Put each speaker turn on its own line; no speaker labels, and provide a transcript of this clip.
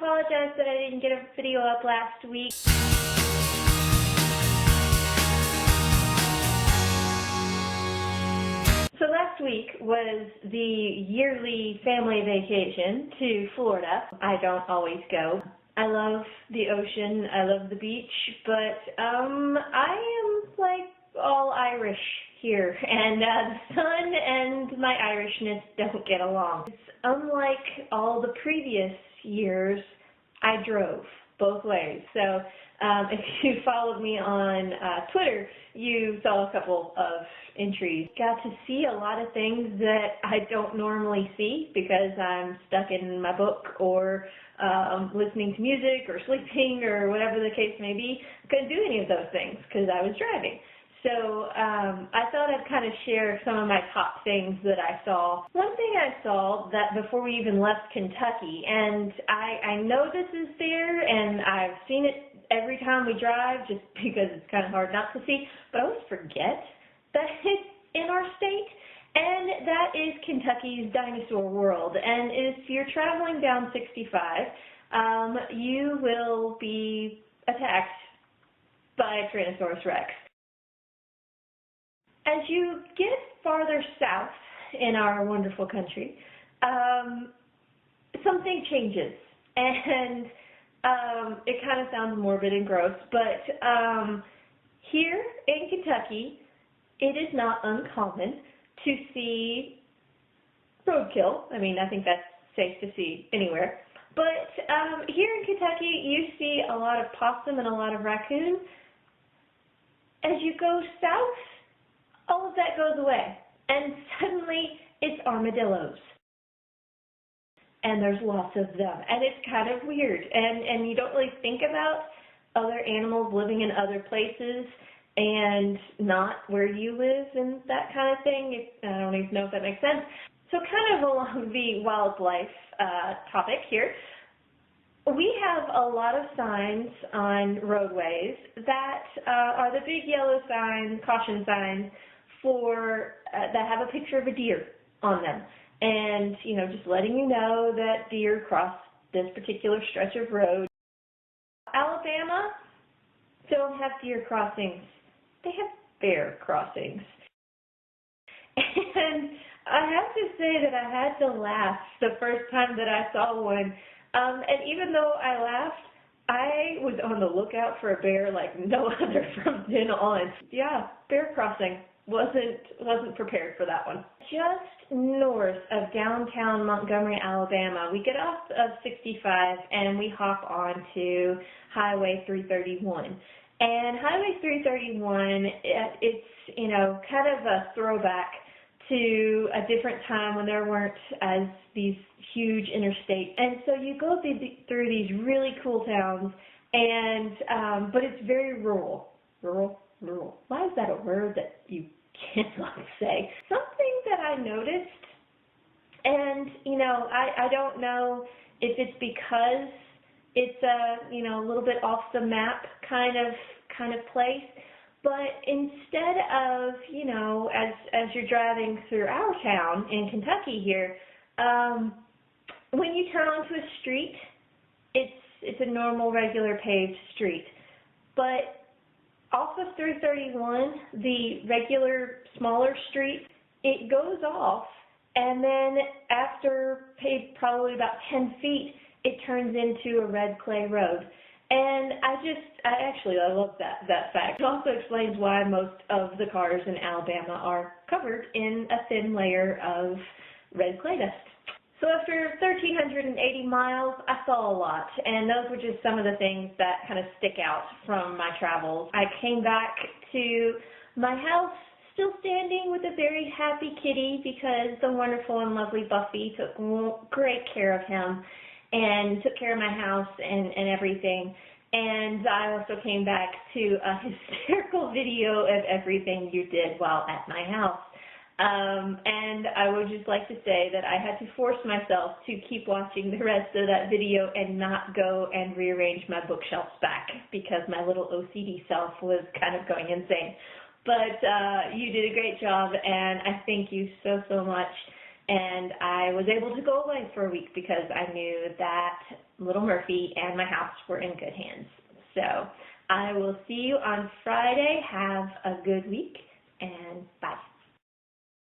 apologize that I didn't get a video up last week. So last week was the yearly family vacation to Florida. I don't always go. I love the ocean, I love the beach, but I am like all Irish here, and the sun and my Irishness don't get along. It's unlike all the previous years, I drove both ways. So if you followed me on Twitter, you saw a couple of entries. Got to see a lot of things that I don't normally see because I'm stuck in my book or listening to music or sleeping or whatever the case may be. I couldn't do any of those things because I was driving. So I thought I'd kind of share some of my top things that I saw. One thing I saw that before we even left Kentucky, and I know this is there, and I've seen it every time we drive just because it's kind of hard not to see, but I always forget that it's in our state, and that is Kentucky's dinosaur world. And if you're traveling down 65, you will be attacked by a Tyrannosaurus Rex. As you get farther south in our wonderful country, something changes, and it kind of sounds morbid and gross, but here in Kentucky, it is not uncommon to see roadkill. I mean, I think that's safe to see anywhere. But here in Kentucky, you see a lot of possum and a lot of raccoon. As you go south, all of that goes away, and suddenly it's armadillos. And there's lots of them, and it's kind of weird, and you don't really think about other animals living in other places and not where you live and that kind of thing. I don't even know if that makes sense. So kind of along the wildlife topic here, we have a lot of signs on roadways that are the big yellow signs, caution signs, for that have a picture of a deer on them, and just letting you know that deer cross this particular stretch of road. Alabama don't have deer crossings; they have bear crossings. And I have to say that I had to laugh the first time that I saw one, and even though I laughed, I was on the lookout for a bear like no other from then on. Yeah, bear crossing. Wasn't prepared for that one. Just north of downtown Montgomery, Alabama, we get off of 65 and we hop onto Highway 331. And Highway 331, it's kind of a throwback to a different time when there weren't as these huge interstates. And so you go through these really cool towns, and but it's very rural. Rural. Why is that a word that you cannot say? Something that I noticed, and I don't know if it's because it's a little bit off the map kind of place, but instead of as you're driving through our town in Kentucky here, when you turn onto a street, it's a normal regular paved street, but off of 331, the regular smaller street, it goes off, and then after paved probably about 10 feet, it turns into a red clay road. And I love that fact. It also explains why most of the cars in Alabama are covered in a thin layer of red clay dust. So after 1,380 miles, I saw a lot, and those were just some of the things that kind of stick out from my travels. I came back to my house still standing with a very happy kitty because the wonderful and lovely Buffy took great care of him and took care of my house and everything. And I also came back to a hysterical video of everything you did while at my house. And I would just like to say that I had to force myself to keep watching the rest of that video and not go and rearrange my bookshelves back because my little OCD self was kind of going insane. But you did a great job, and I thank you so much. and I was able to go away for a week because I knew that little Murphy and my house were in good hands. So I will see you on Friday. Have a good week.